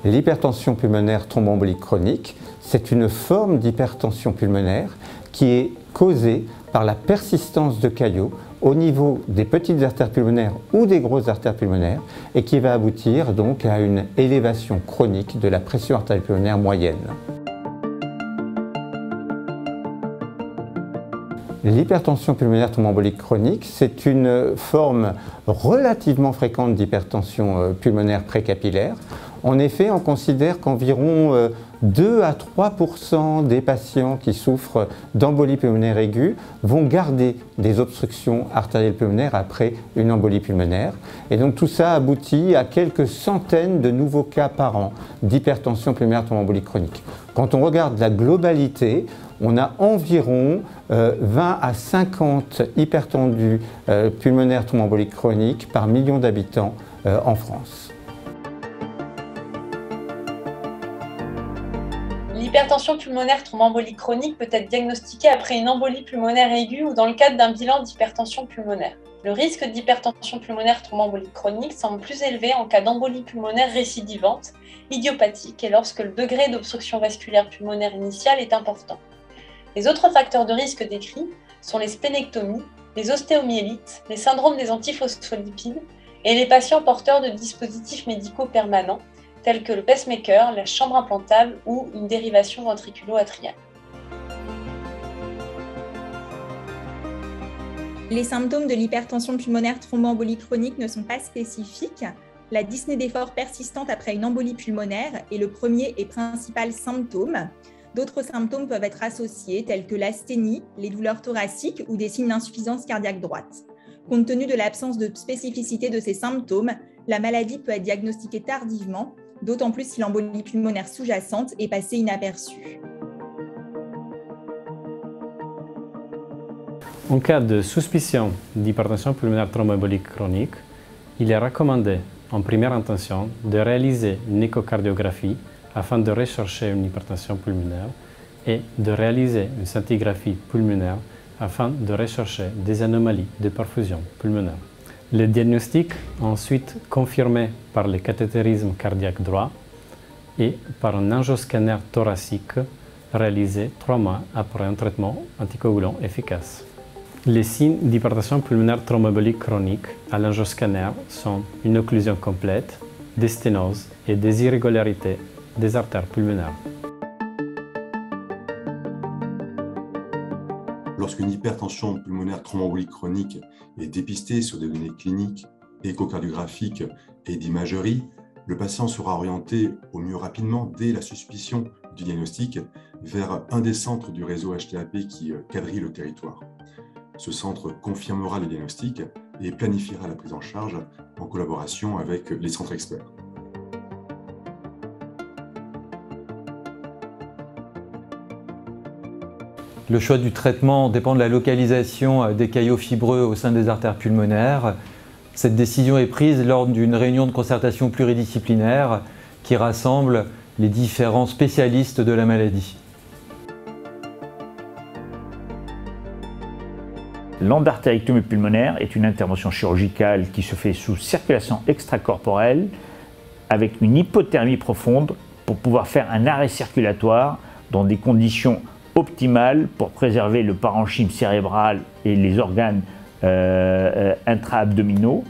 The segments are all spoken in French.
L'hypertension pulmonaire thromboembolique chronique, c'est une forme d'hypertension pulmonaire qui est causée par la persistance de caillots au niveau des petites artères pulmonaires ou des grosses artères pulmonaires et qui va aboutir donc à une élévation chronique de la pression artérielle pulmonaire moyenne. L'hypertension pulmonaire thromboembolique chronique, c'est une forme relativement fréquente d'hypertension pulmonaire précapillaire. En effet, on considère qu'environ 2 à 3% des patients qui souffrent d'embolie pulmonaire aiguë vont garder des obstructions artérielles pulmonaires après une embolie pulmonaire. Et donc tout ça aboutit à quelques centaines de nouveaux cas par an d'hypertension pulmonaire thromboembolique chronique. Quand on regarde la globalité, on a environ 20 à 50 hypertendus pulmonaires thromboemboliques chroniques par million d'habitants en France. L'hypertension pulmonaire thromboembolique chronique peut être diagnostiquée après une embolie pulmonaire aiguë ou dans le cadre d'un bilan d'hypertension pulmonaire. Le risque d'hypertension pulmonaire thromboembolique chronique semble plus élevé en cas d'embolie pulmonaire récidivante, idiopathique et lorsque le degré d'obstruction vasculaire pulmonaire initiale est important. Les autres facteurs de risque décrits sont les splénectomies, les ostéomyélites, les syndromes des antiphospholipides et les patients porteurs de dispositifs médicaux permanents, tels que le pacemaker, la chambre implantable ou une dérivation ventriculo-atriale. Les symptômes de l'hypertension pulmonaire thromboembolique chronique ne sont pas spécifiques. La dyspnée d'effort persistante après une embolie pulmonaire est le premier et principal symptôme. D'autres symptômes peuvent être associés, tels que l'asthénie, les douleurs thoraciques ou des signes d'insuffisance cardiaque droite. Compte tenu de l'absence de spécificité de ces symptômes, la maladie peut être diagnostiquée tardivement, d'autant plus si l'embolie pulmonaire sous-jacente est passée inaperçue. En cas de suspicion d'hypertension pulmonaire thromboembolique chronique, il est recommandé en première intention de réaliser une échocardiographie afin de rechercher une hypertension pulmonaire et de réaliser une scintigraphie pulmonaire afin de rechercher des anomalies de perfusion pulmonaire. Le diagnostic est ensuite confirmé par le cathétérisme cardiaque droit et par un angioscanner thoracique réalisé 3 mois après un traitement anticoagulant efficace. Les signes d'hypertension pulmonaire thromboembolique chronique à l'angioscanner sont une occlusion complète, des sténoses et des irrégularités des artères pulmonaires. Lorsqu'une hypertension pulmonaire thromboembolique chronique est dépistée sur des données cliniques, échocardiographiques et d'imagerie, le patient sera orienté au mieux rapidement, dès la suspicion du diagnostic, vers un des centres du réseau HTAP qui quadrille le territoire. Ce centre confirmera le diagnostic et planifiera la prise en charge en collaboration avec les centres experts. Le choix du traitement dépend de la localisation des caillots fibreux au sein des artères pulmonaires. Cette décision est prise lors d'une réunion de concertation pluridisciplinaire qui rassemble les différents spécialistes de la maladie. L'endartérectomie pulmonaire est une intervention chirurgicale qui se fait sous circulation extracorporelle avec une hypothermie profonde pour pouvoir faire un arrêt circulatoire dans des conditions optimales pour préserver le parenchyme cérébral et les organes intra-abdominaux.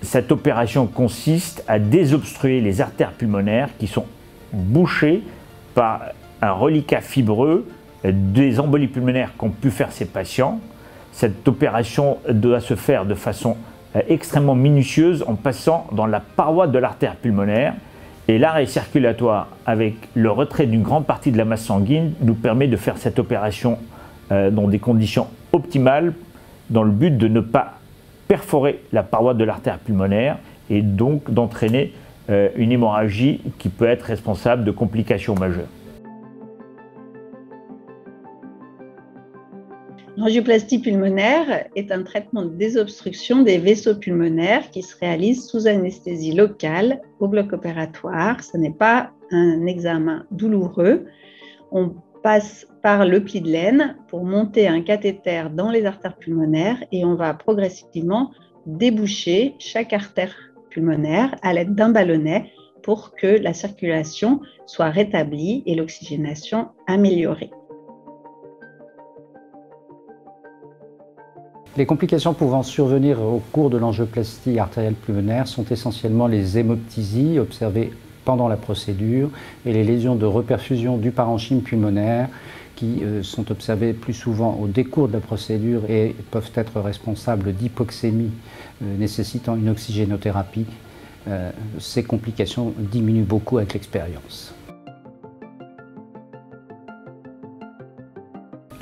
Cette opération consiste à désobstruer les artères pulmonaires qui sont bouchées par un reliquat fibreux des embolies pulmonaires qu'ont pu faire ces patients. Cette opération doit se faire de façon extrêmement minutieuse en passant dans la paroi de l'artère pulmonaire. Et l'arrêt circulatoire avec le retrait d'une grande partie de la masse sanguine nous permet de faire cette opération dans des conditions optimales dans le but de ne pas perforer la paroi de l'artère pulmonaire et donc d'entraîner une hémorragie qui peut être responsable de complications majeures. L'angioplastie pulmonaire est un traitement de désobstruction des vaisseaux pulmonaires qui se réalise sous anesthésie locale au bloc opératoire. Ce n'est pas un examen douloureux. On passe par le pli de laine pour monter un cathéter dans les artères pulmonaires et on va progressivement déboucher chaque artère pulmonaire à l'aide d'un ballonnet pour que la circulation soit rétablie et l'oxygénation améliorée. Les complications pouvant survenir au cours de l'angioplastie artérielle pulmonaire sont essentiellement les hémoptysies observées pendant la procédure et les lésions de reperfusion du parenchyme pulmonaire qui sont observées plus souvent au décours de la procédure et peuvent être responsables d'hypoxémie nécessitant une oxygénothérapie. Ces complications diminuent beaucoup avec l'expérience.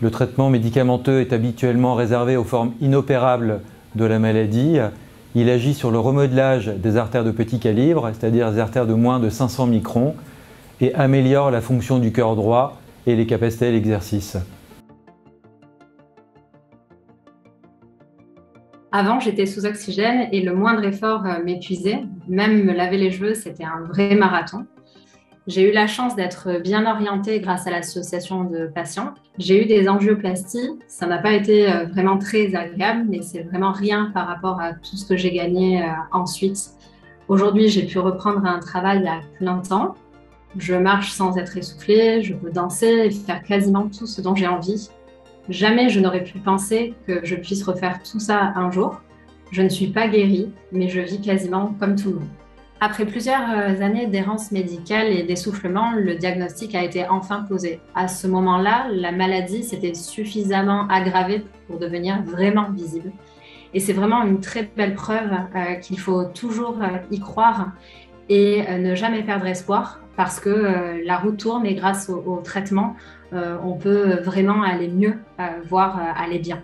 Le traitement médicamenteux est habituellement réservé aux formes inopérables de la maladie. Il agit sur le remodelage des artères de petit calibre, c'est-à-dire les artères de moins de 500 microns, et améliore la fonction du cœur droit et les capacités à l'exercice. Avant, j'étais sous oxygène et le moindre effort m'épuisait. Même me laver les cheveux, c'était un vrai marathon. J'ai eu la chance d'être bien orientée grâce à l'association de patients. J'ai eu des angioplasties. Ça n'a pas été vraiment très agréable, mais c'est vraiment rien par rapport à tout ce que j'ai gagné ensuite. Aujourd'hui, j'ai pu reprendre un travail à plein temps. Je marche sans être essoufflée, je peux danser et faire quasiment tout ce dont j'ai envie. Jamais je n'aurais pu penser que je puisse refaire tout ça un jour. Je ne suis pas guérie, mais je vis quasiment comme tout le monde. Après plusieurs années d'errance médicale et d'essoufflement, le diagnostic a été enfin posé. À ce moment-là, la maladie s'était suffisamment aggravée pour devenir vraiment visible. Et c'est vraiment une très belle preuve qu'il faut toujours y croire et ne jamais perdre espoir parce que la roue tourne et grâce au traitement, on peut vraiment aller mieux, voire aller bien.